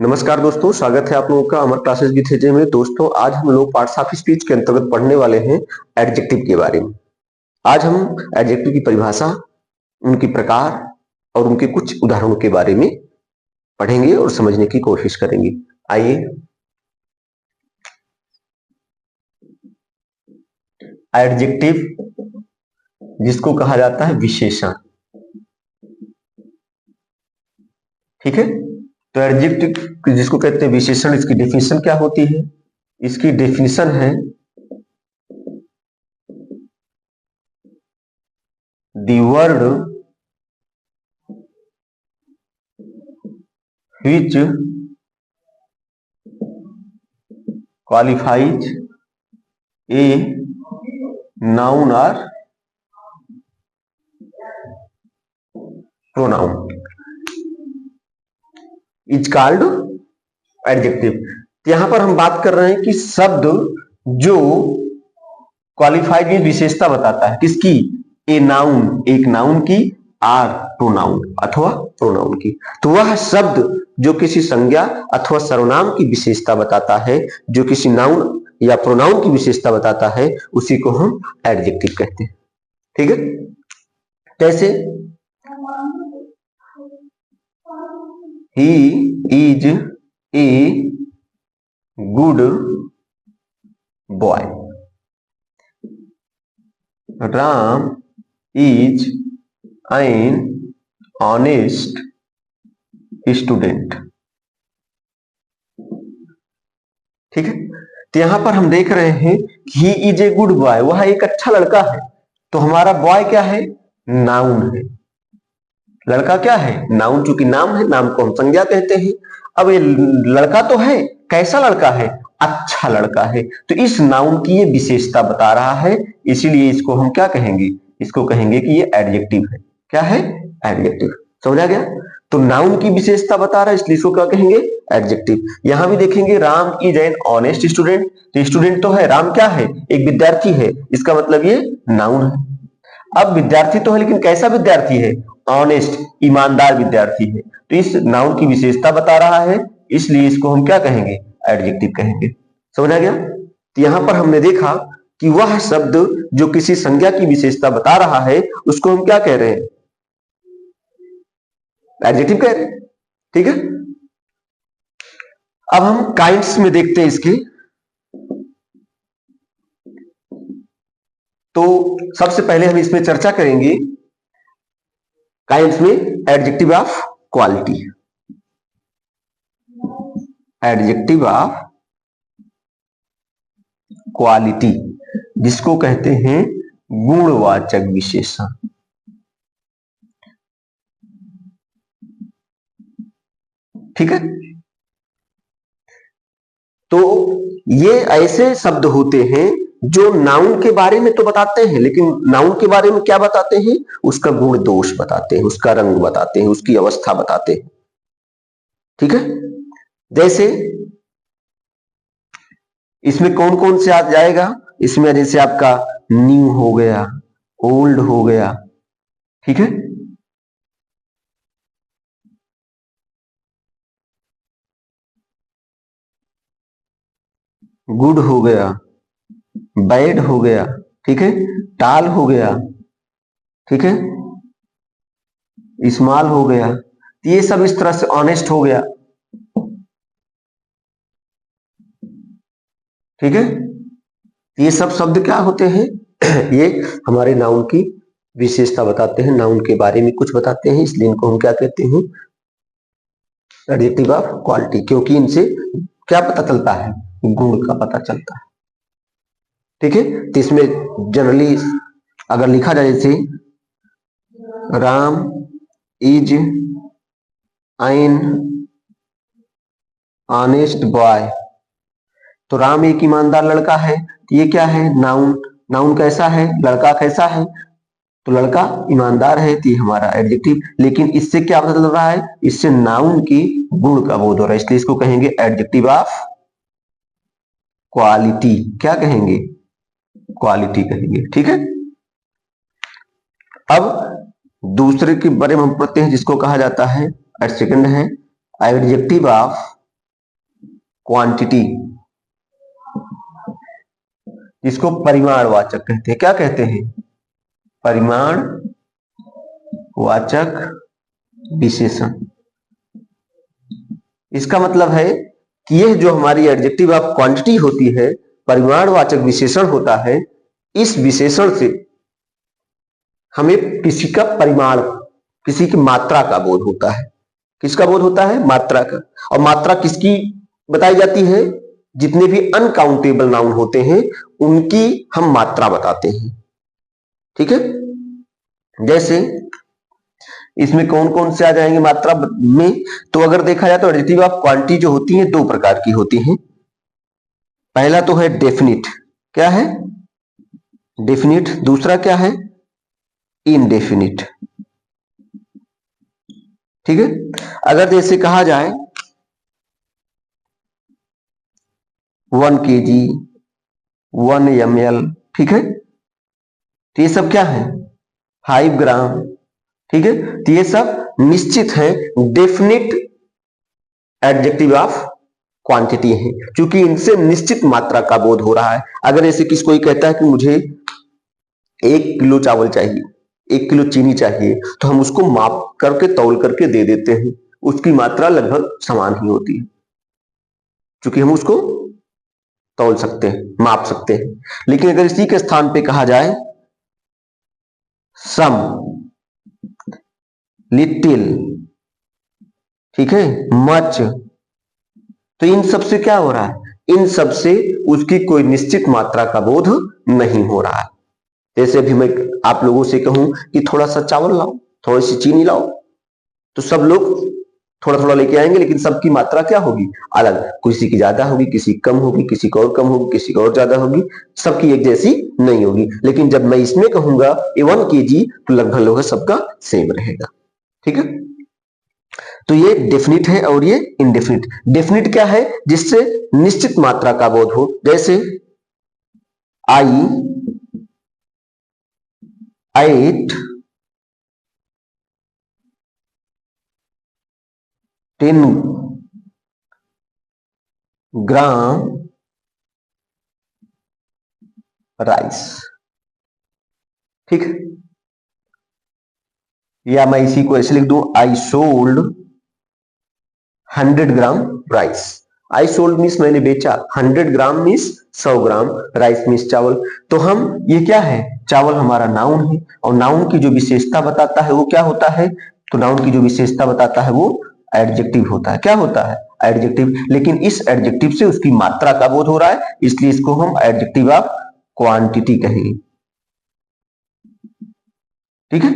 नमस्कार दोस्तों, स्वागत है आप लोगों का अमर क्लासेस विद अजय में। दोस्तों, आज हम लोग पार्ट्स ऑफ स्पीच के अंतर्गत पढ़ने वाले हैं एडजेक्टिव के बारे में। आज हम एडजेक्टिव की परिभाषा, उनके प्रकार और उनके कुछ उदाहरणों के बारे में पढ़ेंगे और समझने की कोशिश करेंगे। आइए, एडजेक्टिव जिसको कहा जाता है विशेषण, ठीक है। तो एडजेक्टिव जिसको कहते हैं विशेषण, इसकी डेफिनेशन क्या होती है? इसकी डेफिनेशन है the word which qualifies a noun or pronoun is called adjective। यहां पर हम बात कर रहे हैं कि शब्द जो क्वालिफाइड की विशेषता बताता है, किसकी? ए नाउन, एक नाउन की, आर प्रोनाउन अथवा प्रोनाउन की। तो वह शब्द जो किसी संज्ञा अथवा सर्वनाम की विशेषता बताता है, जो किसी नाउन या प्रोनाउन की विशेषता बताता है, उसी को हम एडजेक्टिव कहते हैं, ठीक है। कैसे? He is a good boy, Ram is an honest student, ठीक है। तो यहां पर हम देख रहे हैं कि he is a good boy, वह एक अच्छा लड़का है। तो हमारा बॉय क्या है? नाउन है। लड़का क्या है? नाउन, चूंकि नाम है, नाम को हम संज्ञा कहते हैं। अब ये लड़का तो है, कैसा लड़का है? अच्छा लड़का है। तो इस नाउन की ये विशेषता बता रहा है, इसीलिए इसको हम क्या कहेंगे? इसको कहेंगे कि ये एडजेक्टिव है। क्या है? एडजेक्टिव। समझा गया? तो नाउन की विशेषता बता रहा है, इसलिए इसको क्या कहेंगे? एडजेक्टिव। यहां भी देखेंगे Ram is an honest student, तो स्टूडेंट तो है, राम क्या है? एक विद्यार्थी है, इसका मतलब ये नाउन है। अब विद्यार्थी तो है, लेकिन कैसा विद्यार्थी है? ऑनेस्ट, ईमानदार विद्यार्थी है। तो इस नाउन की विशेषता बता रहा है, इसलिए इसको हम क्या कहेंगे? एडजेक्टिव कहेंगे। समझ आ गया? तो यहां पर हमने देखा कि वह शब्द जो किसी संज्ञा की विशेषता बता रहा है, उसको हम क्या कह रहे हैं? एडजेक्टिव कह रहे हैं, ठीक है। अब हम काइंड्स में देखते हैं इसके। तो सबसे पहले हम इसमें चर्चा करेंगे काइंड्स में adjective of quality. Adjective of quality, जिसको कहते हैं गुणवाचक विशेषण, ठीक है। तो ये ऐसे शब्द होते हैं जो नाउन के बारे में तो बताते हैं, लेकिन नाउन के बारे में क्या बताते हैं? उसका गुण दोष बताते हैं, उसका रंग बताते हैं, उसकी अवस्था बताते हैं, ठीक है। जैसे इसमें कौन कौन से आ जाएगा? इसमें जैसे आपका न्यू हो गया, ओल्ड हो गया, ठीक है। गुड हो गया, बैड हो गया, ठीक है। टाल हो गया, ठीक है। स्मॉल हो गया। ये सब इस तरह से ऑनेस्ट हो गया, ठीक है। ये सब शब्द क्या होते हैं? ये हमारे नाउन की विशेषता बताते हैं, नाउन के बारे में कुछ बताते हैं, इसलिए इनको हम क्या कहते हैं? Adjective of quality. क्योंकि इनसे क्या पता चलता है? गुण का पता चलता है, ठीक है। तो इसमें जनरली अगर लिखा जाए जैसे Ram is an honest boy, तो राम एक ईमानदार लड़का है। तो ये क्या है? नाउन। नाउन कैसा है? लड़का कैसा है? तो लड़का ईमानदार है, तो ये हमारा एडजेक्टिव। लेकिन इससे क्या पता चल रहा है? इससे नाउन की गुण का बोध हो रहा है, इसलिए इसको कहेंगे एडजेक्टिव ऑफ क्वालिटी। क्या कहेंगे? क्वालिटी कहेंगे, ठीक है। अब दूसरे के बारे में हम पढ़ते हैं, जिसको कहा जाता है, सेकंड है एडजेक्टिव ऑफ क्वांटिटी, जिसको परिमाणवाचक कहते हैं। क्या कहते हैं? परिमाणवाचक विशेषण। इसका मतलब है कि यह जो हमारी एडजेक्टिव ऑफ क्वांटिटी होती है, परिमाणवाचक विशेषण होता है। इस विशेषण से हमें किसी का परिमाण, किसी की मात्रा का बोध होता है। किसका बोध होता है? मात्रा का। और मात्रा किसकी बताई जाती है? जितने भी अनकाउंटेबल नाउन होते हैं उनकी हम मात्रा बताते हैं। ठीक है, जैसे इसमें कौन कौन से आ जाएंगे मात्रा में? तो अगर देखा जाए तो एडजेक्टिव ऑफ क्वांटिटी जो होती है दो प्रकार की होती हैं। पहला तो है डेफिनिट। क्या है? डेफिनिट। दूसरा क्या है? इनडेफिनिट। ठीक है, अगर जैसे कहा जाए 1 kg, 1 ml, ठीक है, तो ये सब क्या है? 5 ग्राम। ठीक है, तो ये सब निश्चित है, डेफिनिट एडजेक्टिव ऑफ क्वांटिटी है, क्योंकि इनसे निश्चित मात्रा का बोध हो रहा है। अगर ऐसे किसी कोई कहता है कि मुझे 1 किलो चावल चाहिए, 1 किलो चीनी चाहिए, तो हम उसको माप करके तौल करके दे देते हैं। उसकी मात्रा लगभग समान ही होती है, क्योंकि हम उसको तौल सकते हैं, माप सकते हैं। लेकिन अगर इसी के स्थान पे कहा जाए सम, लिटिल, ठीक है, मच, तो इन सब से क्या हो रहा है? इन सब से उसकी कोई निश्चित मात्रा का बोध नहीं हो रहा है। जैसे अभी मैं आप लोगों से कहूं कि थोड़ा सा चावल लाओ, थोड़ी सी चीनी लाओ, तो सब लोग थोड़ा थोड़ा लेके आएंगे, लेकिन सबकी मात्रा क्या होगी? अलग। किसी की ज्यादा होगी, किसी की कम होगी, किसी को और कम होगी, किसी को और ज्यादा होगी, सबकी एक जैसी नहीं होगी। लेकिन जब मैं इसमें कहूंगा 1 kg, तो लगभग सबका सेम रहेगा। ठीक है, तो ये डेफिनिट है और ये इनडेफिनिट। डेफिनिट क्या है? जिससे निश्चित मात्रा का बोध हो। जैसे आई एट 10 ग्राम राइस। ठीक है, या मैं इसी को ऐसे लिख दूं, I sold 100 gram rice. I sold means मैंने बेचा, 100 ग्राम मीन्स 100 ग्राम, राइस मीन्स चावल। तो हम ये क्या है? चावल हमारा नाउन है, और नाउन की जो विशेषता बताता है वो क्या होता है? तो नाउन की जो विशेषता बताता है वो एडजेक्टिव होता है। क्या होता है? एडजेक्टिव। लेकिन इस एडजेक्टिव से उसकी मात्रा का बोध हो रहा है, इसलिए इसको हम एडजेक्टिव ऑफ क्वांटिटी कहेंगे। ठीक है,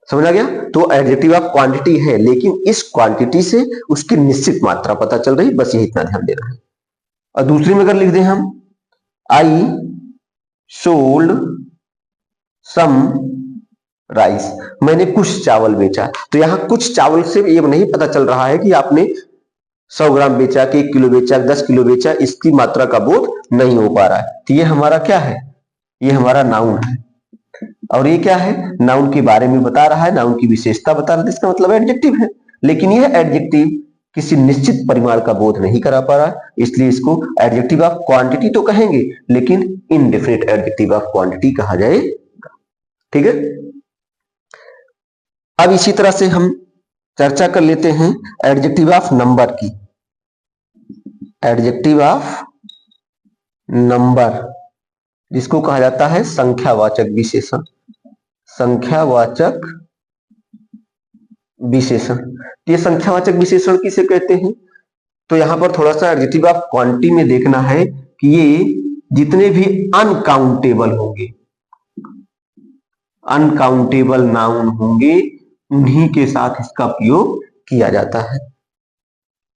समझ आ गया? तो एडजेक्टिव ऑफ क्वांटिटी है, लेकिन इस क्वांटिटी से उसकी निश्चित मात्रा पता चल रही, बस यही इतना ध्यान देना है। और दूसरी में अगर लिख दें हम, आई सोल्ड सम राइस, मैंने कुछ चावल बेचा। तो यहां कुछ चावल से ये नहीं पता चल रहा है कि आपने 100 ग्राम बेचा कि 1 किलो बेचा, 10 किलो बेचा, इसकी मात्रा का बोध नहीं हो पा रहा है। तो ये हमारा क्या है? ये हमारा नाउन है। और ये क्या है? नाउन के बारे में बता रहा है, नाउन की विशेषता बता रहा है, इसका मतलब एडजेक्टिव है। लेकिन यह एडजेक्टिव किसी निश्चित परिमाण का बोध नहीं करा पा रहा है, इसलिए इसको एडजेक्टिव ऑफ क्वांटिटी तो कहेंगे, लेकिन इनडेफिनिट एडजेक्टिव ऑफ क्वांटिटी कहा जाएगा। ठीक है, अब इसी तरह से हम चर्चा कर लेते हैं एडजेक्टिव ऑफ नंबर की। एडजेक्टिव ऑफ नंबर, जिसको कहा जाता है संख्यावाचक विशेषण। संख्यावाचक विशेषण, ये संख्यावाचक विशेषण किसे कहते हैं? तो यहां पर थोड़ा सा एडजेक्टिव ऑफ क्वांटिटी में देखना है कि ये जितने भी अनकाउंटेबल होंगे, अनकाउंटेबल नाउन होंगे, उन्हीं के साथ इसका प्रयोग किया जाता है।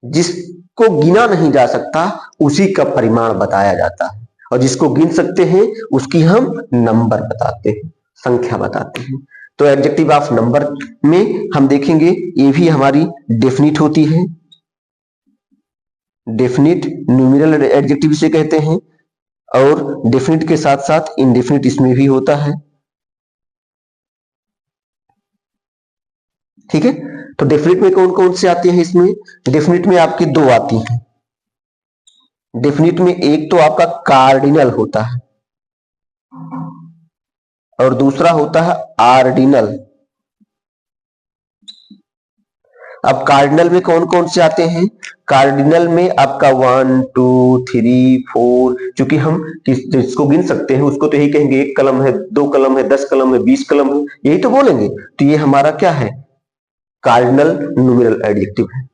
जिसको गिना नहीं जा सकता उसी का परिमाण बताया जाता है, और जिसको गिन सकते हैं उसकी हम नंबर बताते हैं, संख्या बताते हैं। तो एडजेक्टिव ऑफ नंबर में हम देखेंगे, ये भी हमारी डेफिनिट होती है। डेफिनिट न्यूमेरल एडजेक्टिव से कहते हैं, और डेफिनिट के साथ साथ इनडेफिनिट इसमें भी होता है। ठीक है, तो डेफिनिट में कौन कौन से आते हैं? इसमें डेफिनिट में आपके दो आती हैं। डेफिनिट में एक तो आपका कार्डिनल होता है और दूसरा होता है आर्डिनल। अब कार्डिनल में कौन कौन से आते हैं? कार्डिनल में आपका 1 2 3 4, क्योंकि हम जिसको गिन सकते हैं उसको तो यही कहेंगे, 1 कलम है, 2 कलम है, 10 कलम है, 20 कलम है, यही तो बोलेंगे। तो ये हमारा क्या है? कार्डिनल न्यूमेरल एडजेक्टिव है,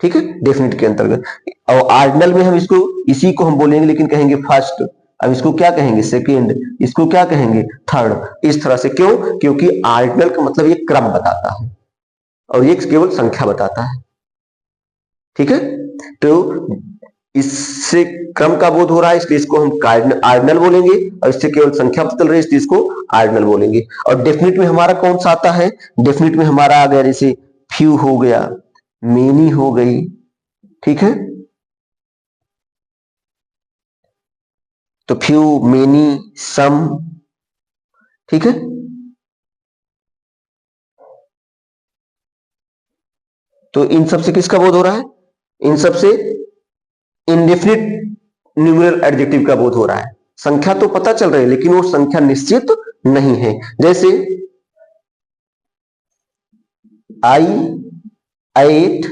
ठीक है, डेफिनिट के अंतर्गत। और आर्डिनल में हम इसको, इसी को हम बोलेंगे लेकिन कहेंगे फर्स्ट, अब इसको क्या कहेंगे? सेकेंड, इसको क्या कहेंगे? थर्ड। इस तरह से, क्यों? क्योंकि आर्डिनल का मतलब ये क्रम बताता है और ये केवल संख्या बताता है, ठीक है। तो इससे क्रम का बोध हो रहा है, इसलिए इसको हम आर्डिनल बोलेंगे, और इससे केवल संख्या बदल रही है इसलिए इसको आर्डिनल बोलेंगे। और डेफिनिट में हमारा कौन सा आता है? डेफिनिट में हमारा आ गया जैसे फ्यू हो गया, मेनी हो गई, ठीक है। तो फ्यू, मेनी, सम, ठीक है। तो इन सब से किसका बोध हो रहा है? इन सब से इंडेफिनिट न्यूमेरल एडजेक्टिव का बोध हो रहा है। संख्या तो पता चल रही है लेकिन वो संख्या निश्चित नहीं है। जैसे आई एट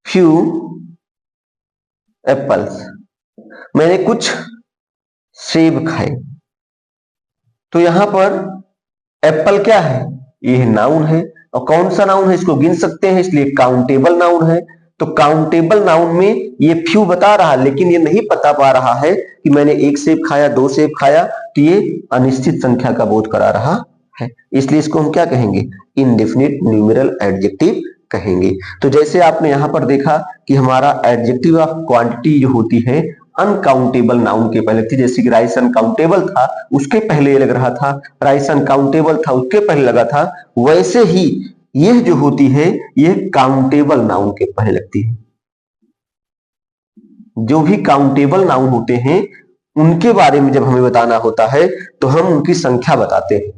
फ्यू एप्पल्स, मैंने कुछ सेब खाए। तो यहां पर एप्पल क्या है? ये नाउन है, और कौन सा नाउन है? इसको गिन सकते हैं इसलिए काउंटेबल नाउन है। तो काउंटेबल नाउन में ये फ्यू बता रहा है लेकिन ये नहीं पता पा रहा है कि मैंने 1 सेब खाया, 2 सेब खाया, तो ये अनिश्चित संख्या का बोध करा रहा है, इसलिए इसको हम क्या कहेंगे? इंडेफिनिट न्यूमेरल एडजेक्टिव कहेंगे। तो जैसे आपने यहां पर देखा कि हमारा एडजेक्टिव ऑफ क्वांटिटी जो होती है अनकाउंटेबल नाउन के पहले थी, जैसे कि राइस अनकाउंटेबल था उसके पहले ये लग रहा था, राइस अनकाउंटेबल था उसके पहले लगा था, वैसे ही यह जो होती है यह काउंटेबल नाउन के पहले लगती है। जो भी काउंटेबल नाउन होते हैं उनके बारे में जब हमें बताना होता है तो हम उनकी संख्या बताते हैं,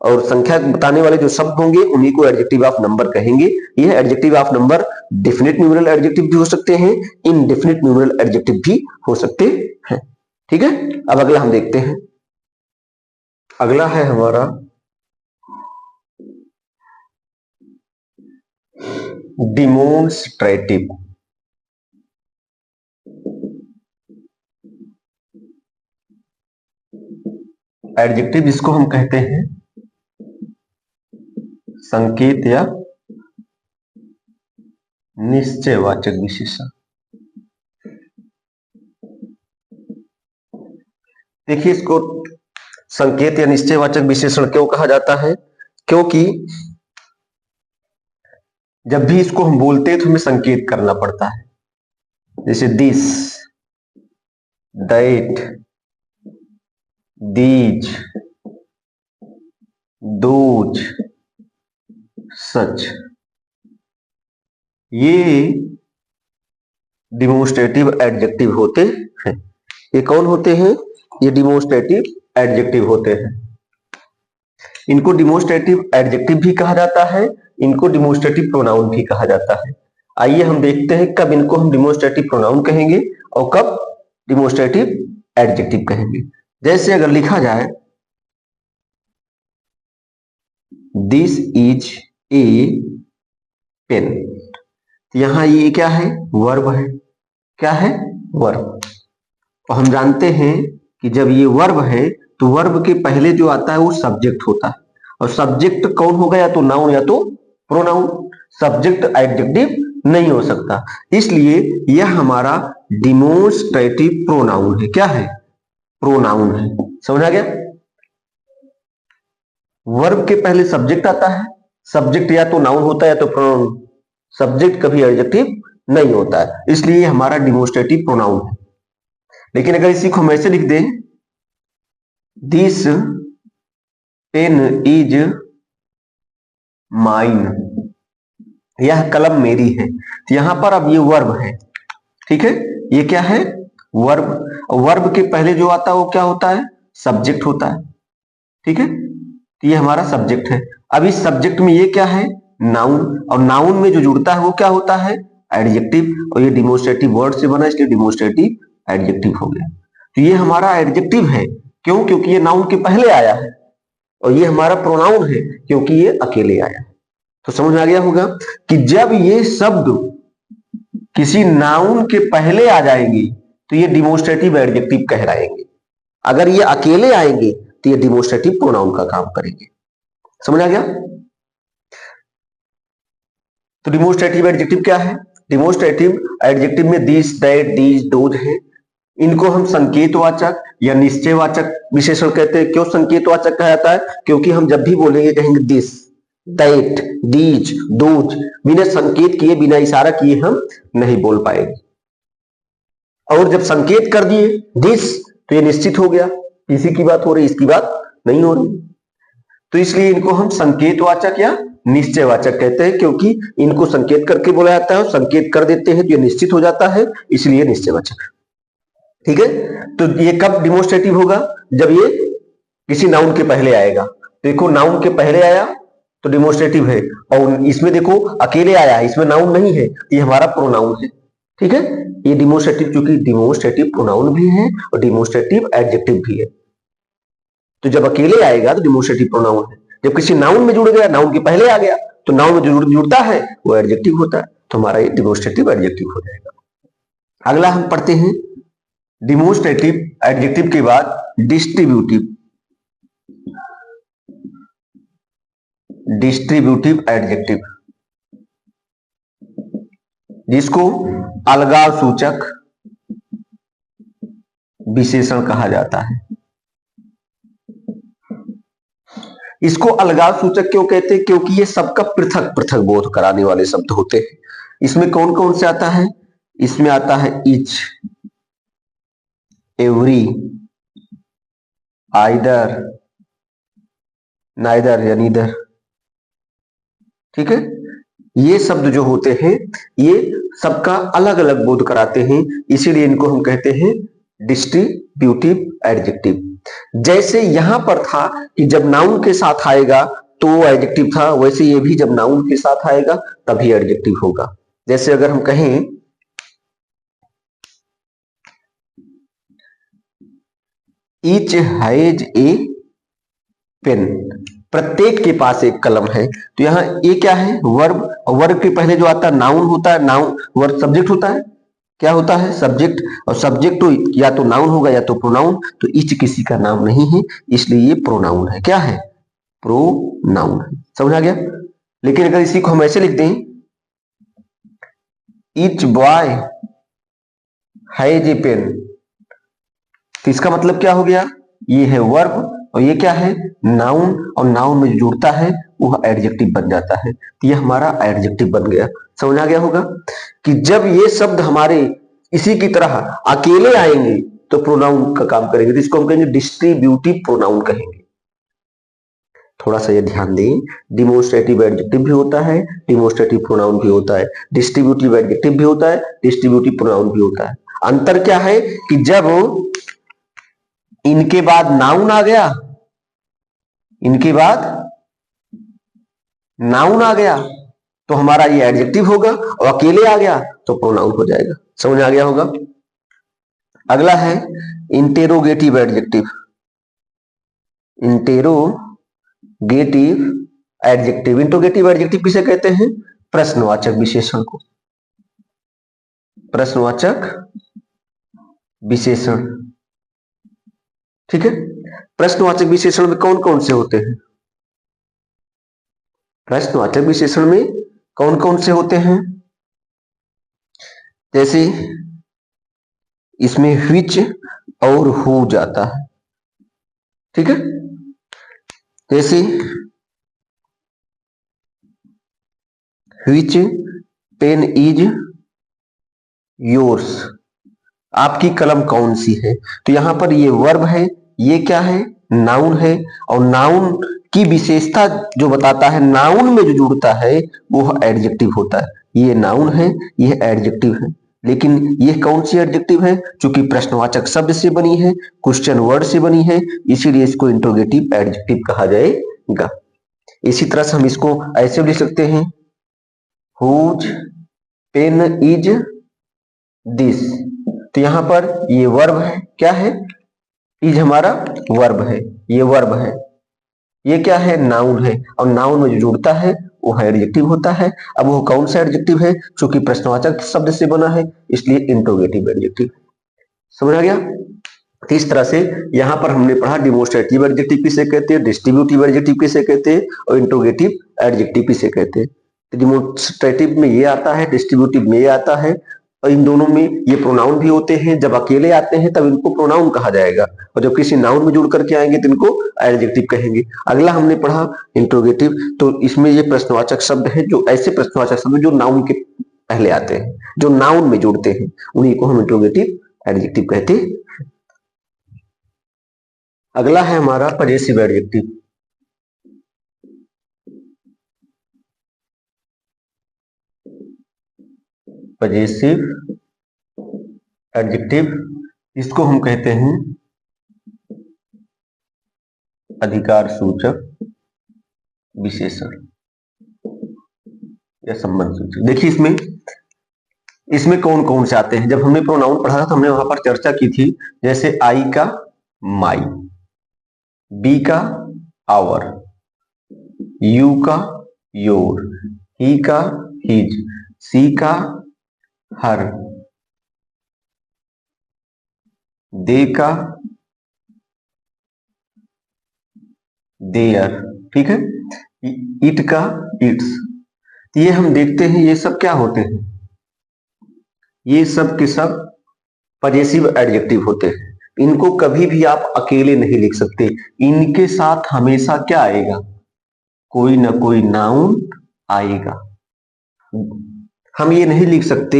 और संख्या बताने वाले जो शब्द होंगे उन्हीं को एडजेक्टिव ऑफ नंबर कहेंगे। यह adjective of number definite numeral adjective भी हो सकते हैं, इनडेफिनिट न्यूमेरल एडजेक्टिव भी हो सकते हैं, ठीक है। अब अगला हम देखते हैं, अगला है हमारा डिमोन्स्ट्रेटिव। एडजेक्टिव जिसको हम कहते हैं संकेत या निश्चयवाचक विशेषण। देखिए, इसको संकेत या निश्चयवाचक विशेषण क्यों कहा जाता है? क्योंकि जब भी इसको हम बोलते हैं तो हमें संकेत करना पड़ता है, जैसे दिस, दैट, दीज, दोज, सच। ये डिमोन्स्ट्रेटिव एडजेक्टिव होते हैं। ये कौन होते हैं? ये डिमोन्स्ट्रेटिव एडजेक्टिव होते हैं। इनको डिमोन्स्ट्रेटिव एडजेक्टिव भी कहा जाता है, इनको डिमोन्स्ट्रेटिव प्रोनाउन भी कहा जाता है। आइए हम देखते हैं कब इनको हम डिमोन्स्ट्रेटिव प्रोनाउन कहेंगे और कब डिमोन्स्ट्रेटिव एडजेक्टिव कहेंगे। जैसे अगर लिखा जाए दिस इज ए पेन, यहां ये क्या है? वर्ब है। क्या है? वर्ब। और हम जानते हैं कि जब ये वर्ब है तो वर्ब के पहले जो आता है वो सब्जेक्ट होता है, और सब्जेक्ट कौन होगा? या तो नाउन या तो प्रोनाउन। सब्जेक्ट एडजेक्टिव नहीं हो सकता, इसलिए यह हमारा डिमोन्स्ट्रेटिव प्रोनाउन है। क्या है? प्रोनाउन है। समझा गया? वर्ब के पहले सब्जेक्ट आता है, सब्जेक्ट या तो नाउन होता है या तो प्रोनाउन, सब्जेक्ट कभी एडजेक्टिव नहीं होता है, इसलिए हमारा डिमोन्स्ट्रेटिव प्रोनाउन है। लेकिन अगर इसी को हम ऐसे लिख दें, दिस पेन इज माइन, यह कलम मेरी है, तो यहां पर अब ये वर्ब है, ठीक है। ये क्या है? वर्ब। वर्ब के पहले जो आता है वो क्या होता है? सब्जेक्ट होता है, ठीक है। तो ये हमारा सब्जेक्ट है। अब इस सब्जेक्ट में ये क्या है? नाउन। और नाउन में जो जुड़ता है वो क्या होता है? एडजेक्टिव, और ये डिमोस्ट्रेटिव वर्ड से बना इसलिए डिमोस्ट्रेटिव एडजेक्टिव हो गया। तो ये हमारा एडजेक्टिव है, क्यों? क्योंकि ये नाउन के पहले आया है, और ये हमारा प्रोनाउन है क्योंकि ये अकेले आया है। तो समझ में आ गया होगा कि जब ये शब्द किसी नाउन के पहले आ जाएंगे तो ये डिमोस्ट्रेटिव एडजेक्टिव कहलाएंगे, अगर ये अकेले आएंगे तो ये डिमोस्ट्रेटिव प्रोनाउन का काम करेंगे। समझ आ गया? तो डिमोस्ट्रेटिव एडजेक्टिव क्या है? डिमोस्ट्रेटिव एडजेक्टिव में दिस, दैट, दीज, दोज है। इनको हम संकेतवाचक या निश्चयवाचक विशेषण कहते हैं। क्यों संकेतवाचक कहा जाता है? क्योंकि हम जब भी बोलेंगे कहेंगे दिस, दैट, दीज, दोज, बिना संकेत किए, बिना इशारा किए हम नहीं बोल पाएंगे। और जब संकेत कर दिए दिस तो ये निश्चित हो गया इसी की बात हो रही, इसकी बात नहीं हो रही। तो इसलिए इनको हम संकेतवाचक या निश्चयवाचक कहते हैं, क्योंकि इनको संकेत करके बोला जाता है और संकेत कर देते हैं तो ये निश्चित हो जाता है, इसलिए निश्चयवाचक। ठीक है? तो ये कब डिमोस्ट्रेटिव होगा? जब ये किसी नाउन के पहले आएगा। देखो नाउन के पहले आया तो डिमोस्ट्रेटिव है, और इसमें देखो अकेले आया है, इसमें नाउन नहीं है, ये हमारा प्रोनाउन है। ठीक है? ये डिमोस्ट्रेटिव, क्योंकि डिमोस्ट्रेटिव प्रोनाउन भी है और डिमोस्ट्रेटिव एडजेक्टिव भी है। तो जब अकेले आएगा तो डिमोस्ट्रेटिव प्रोनाउन है, जब किसी नाउन में जुड़ गया, नाउन के पहले आ गया तो नाउन में जुड़ता है वो एडजेक्टिव होता है, तो हमारा ये डिमोस्ट्रेटिव एडजेक्टिव हो जाएगा। अगला हम पढ़ते हैं डिमोस्ट्रेटिव एडजेक्टिव के बाद डिस्ट्रीब्यूटिव। डिस्ट्रीब्यूटिव एडजेक्टिव, जिसको अलगाव सूचक विशेषण कहा जाता है। इसको अलगाव सूचक क्यों कहते हैं? क्योंकि ये सबका पृथक पृथक बोध कराने वाले शब्द होते हैं। इसमें कौन कौन से आता है? इसमें आता है ईच, एवरी, आइदर, नाइदर या नीदर। ठीक है? ये शब्द जो होते हैं ये सबका अलग अलग बोध कराते हैं, इसीलिए इनको हम कहते हैं डिस्ट्रीब्यूटिव एडजेक्टिव। जैसे यहां पर था कि जब नाउन के साथ आएगा तो एडजेक्टिव था, वैसे ये भी जब नाउन के साथ आएगा तभी एडजेक्टिव होगा। जैसे अगर हम कहें ईच हैज ए पेन, प्रत्येक के पास एक कलम है, तो यहाँ ये क्या है? वर्ब, और वर्ब के पहले जो आता है नाउन होता है, नाउन वर्ब सब्जेक्ट होता है। क्या होता है? सब्जेक्ट, और सब्जेक्ट तो या तो नाउन होगा या तो प्रोनाउन, तो ईच किसी का नाम नहीं है इसलिए ये प्रोनाउन है। क्या है? प्रोनाउन है। समझ आ गया? लेकिन अगर इसी को हम ऐसे लिख दें each boy has a pen, तो इसका मतलब क्या हो गया? ये है वर्ब और ये क्या है? नाउन, और नाउन में जो जुड़ता है वो एडजेक्टिव बन जाता है, तो ये हमारा एडजेक्टिव बन गया। समझ आ गया होगा कि जब ये शब्द हमारे इसी की तरह अकेले आएंगे तो प्रोनाउन का काम करेंगे, तो इसको हम कहेंगे डिस्ट्रीब्यूटिव प्रोनाउन कहेंगे। थोड़ा सा ये ध्यान दें, डिमोस्ट्रेटिव एडजेक्टिव भी होता है, डिमोस्ट्रेटिव प्रोनाउन भी होता है, डिस्ट्रीब्यूटिव एडजेक्टिव भी होता है, डिस्ट्रीब्यूटिव प्रोनाउन भी होता है। अंतर क्या है कि जब इनके बाद नाउन आ गया, इनके बाद नाउन आ गया तो हमारा ये एडजेक्टिव होगा, और अकेले आ गया तो प्रोनाउन हो जाएगा। समझ आ गया होगा? अगला है interrogative adjective. Interrogative adjective, interrogative adjective किसे कहते हैं? प्रश्नवाचक विशेषण को। प्रश्नवाचक विशेषण। ठीक है? प्रश्नवाचक विशेषण में कौन कौन से होते हैं? प्रश्नवाचक विशेषण में कौन कौन से होते हैं? जैसे इसमें व्हिच और हु जाता है। ठीक है? जैसे व्हिच पेन इज योर्स, आपकी कलम कौन सी है? तो यहां पर ये वर्ब है, ये क्या है? नाउन है, और नाउन की विशेषता जो बताता है, नाउन में जो जुड़ता है वो एडजेक्टिव होता है। ये नाउन है, ये एडजेक्टिव है, लेकिन ये कौन सी एडजेक्टिव है? चूंकि प्रश्नवाचक शब्द से बनी है, क्वेश्चन वर्ड से बनी है, इसीलिए इसको इंटरोगेटिव एडजेक्टिव कहा जाएगा। इसी तरह से हम इसको ऐसे भी लिख सकते हैं हुज पेन इज दिस। तो यहां पर ये वर्ब है, क्या है, इज हमारा वर्ब है, ये वर्ब है, ये क्या है, नाउन है, और नाउन में जो जुड़ता है वो है एडजेक्टिव होता है। अब वो कौन सा एडजेक्टिव है, चूंकि प्रश्नवाचक शब्द से बना है इसलिए इंट्रोगेटिव एडजेक्टिव। समझ आ गया। तो इस तरह से यहां पर हमने पढ़ा डिमोन्स्ट्रेटिव एडजेक्टिव किसे कहते हैं, डिस्ट्रीब्यूटिव एडजेक्टिव किसे कहते हैं, और इंट्रोगेटिव एडजेक्टिव किसे कहते हैं। तो डिमोन्स्ट्रेटिव में ये आता है, डिस्ट्रीब्यूटिव में ये आता है, और इन दोनों में ये प्रोनाउन भी होते हैं। जब अकेले आते हैं तब इनको प्रोनाउन कहा जाएगा, और जब किसी नाउन में जुड़ करके आएंगे तो इनको एडजेक्टिव कहेंगे। अगला हमने पढ़ा इंट्रोगेटिव। तो इसमें ये प्रश्नवाचक शब्द है, जो ऐसे प्रश्नवाचक शब्द जो नाउन के पहले आते हैं, जो नाउन में जुड़ते हैं, उन्हीं को हम इंट्रोगेटिव एडजेक्टिव कहते हैं। अगला है हमारा पजेसिव एडजेक्टिव। पजेसिव एडजेक्टिव, इसको हम कहते हैं अधिकार सूचक विशेषण या संबंध सूचक। देखिए इसमें कौन कौन से आते हैं। जब हमने प्रोनाउन पढ़ा था तो हमने वहां पर चर्चा की थी, जैसे आई का माई, बी का आवर, यू का योर, ही का हिज, सी का हर, दे का देयर, ठीक है, इट का इट्स। ये हम देखते हैं ये सब क्या होते हैं, ये सब के सब पजेसिव एडजेक्टिव होते हैं। इनको कभी भी आप अकेले नहीं लिख सकते, इनके साथ हमेशा क्या आएगा, कोई ना कोई नाउन आएगा। हम ये नहीं लिख सकते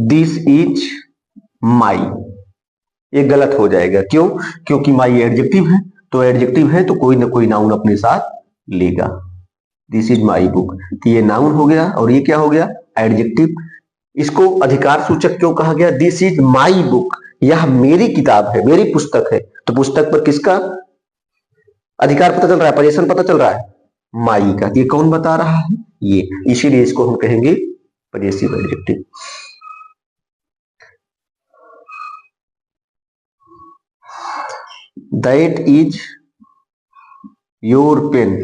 दिस इज माई, ये गलत हो जाएगा। क्यों, क्योंकि माई एडजेक्टिव है, तो एडजेक्टिव है तो कोई ना कोई नाउन अपने साथ लेगा। दिस इज माई बुक, तो ये नाउन हो गया और ये क्या हो गया, एडजेक्टिव। इसको अधिकार सूचक क्यों कहा गया, दिस इज माई बुक, यह मेरी किताब है, मेरी पुस्तक है। तो पुस्तक पर किसका अधिकार पता चल रहा है, पोजीशन पता चल रहा है, माई का। ये कौन बता रहा है, ये, इसीलिए इसको हम कहेंगे possessive adjective. That is your pen,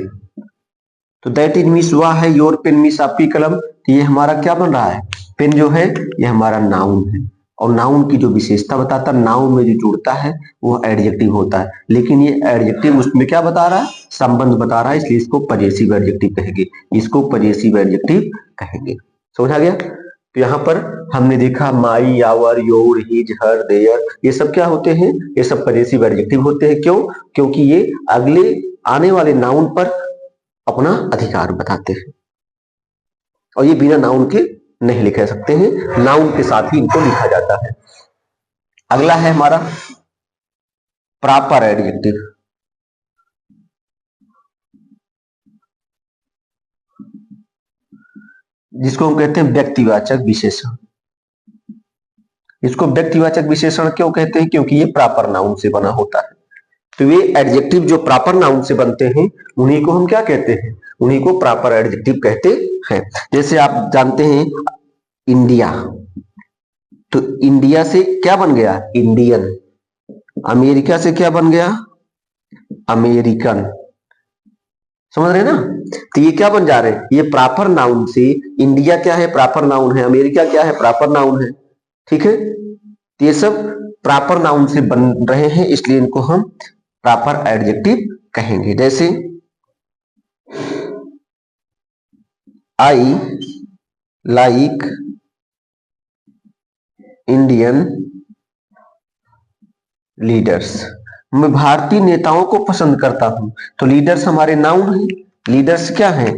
तो दैट इज मीन्स वह है, योर पेन मीन्स आपकी कलम। तो ये हमारा क्या बन रहा है, पेन जो है ये हमारा नाउन है, और नाउन की जो विशेषता बताता है, नाउन में जो जुड़ता है वो एडजेक्टिव होता है। लेकिन ये एडजेक्टिव उसमें क्या बता रहा है, संबंध बता रहा है, इसलिए इसको पजेसिव एडजेक्टिव कहेंगे, इसको पजेसिव एडजेक्टिव कहेंगे। समझ आ गया। तो यहाँ पर हमने देखा my, our, your, his, her, their, ये सब क्या होते हैं, ये सब पजेसिव एडजेक्टिव होते हैं। क्यों, क्योंकि ये अगले आने वाले नाउन पर अपना अधिकार बताते हैं, और ये बिना नाउन के नहीं लिखे सकते हैं, नाउन के साथ ही इनको लिखा जाता है। अगला है हमारा प्रॉपर एडजेक्टिव। जिसको हम कहते हैं व्यक्तिवाचक विशेषण। इसको व्यक्तिवाचक विशेषण क्यों कहते हैं, क्योंकि ये प्रॉपर नाउन से बना होता है। तो ये एडजेक्टिव जो प्रॉपर नाउन से बनते हैं उन्हीं को हम क्या कहते हैं, उन्हीं को प्रॉपर एडजेक्टिव कहते हैं। जैसे आप जानते हैं इंडिया, तो इंडिया से क्या बन गया, इंडियन। अमेरिका से क्या बन गया, अमेरिकन। समझ रहे हैं ना। तो ये क्या बन जा रहे हैं, ये प्रॉपर नाउन से, इंडिया क्या है, प्रॉपर नाउन है, अमेरिका क्या है, प्रॉपर नाउन है, ठीक है। तो ये सब प्रॉपर नाउन से बन रहे हैं, इसलिए इनको हम प्रॉपर एडजेक्टिव कहेंगे। जैसे आई लाइक इंडियन लीडर्स, मैं भारतीय नेताओं को पसंद करता हूं। तो लीडर्स हमारे नाउन है, लीडर्स क्या है,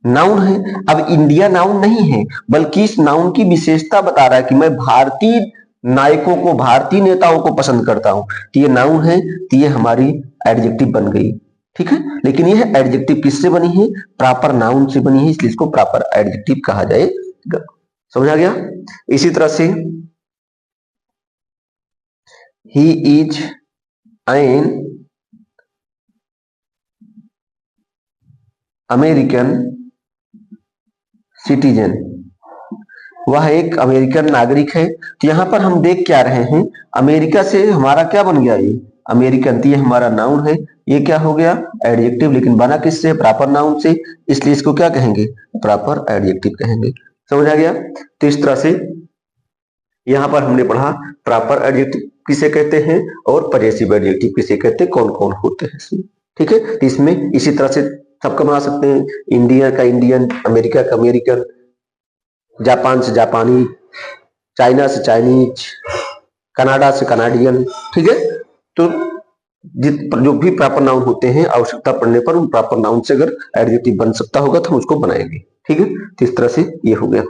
नाउन है। अब इंडिया नाउन नहीं है, बल्कि इस नाउन की विशेषता बता रहा है कि मैं भारतीय नायकों को, भारतीय नेताओं को पसंद करता हूं। तो ये नाउन है, तो ये हमारी एडजेक्टिव बन गई, ठीक है। लेकिन यह एडजेक्टिव किससे बनी है, प्रॉपर नाउन से बनी है, इसलिए इसको प्रॉपर एडजेक्टिव कहा जाएगा। समझ आ गया। इसी तरह से he is an American citizen, वह एक अमेरिकन नागरिक है। तो यहाँ पर हम देख क्या रहे हैं, अमेरिका से हमारा क्या बन गया, ये अमेरिकन, तो ये हमारा नाउन है, ये क्या हो गया एडजेक्टिव, लेकिन बना किससे, प्रॉपर नाउन से, इसलिए इसको क्या कहेंगे, प्रॉपर एडजेक्टिव कहेंगे। समझ आ गया। तो इस तरह से यहाँ पर हमने पढ़ा प्रॉपर एडजेक्टिव किसे कहते हैं और पजेसिव एडजेक्टिव किसे कहते हैं, कौन कौन होते हैं इसमें। ठीक है, तो इसमें इसी तरह से सबका बना सकते हैं, इंडिया का इंडियन, अमेरिका का अमेरिकन, जापान से जापानी, चाइना से चाइनीज, कनाडा से कनाडियन। ठीक है, तो जो भी प्रॉपर नाउन होते हैं आवश्यकता पड़ने पर उन प्रॉपर नाउन से अगर एडजेक्टिव बन सकता होगा तो हम उसको बनाएंगे। ठीक है, तो इस तरह से ये हो गया।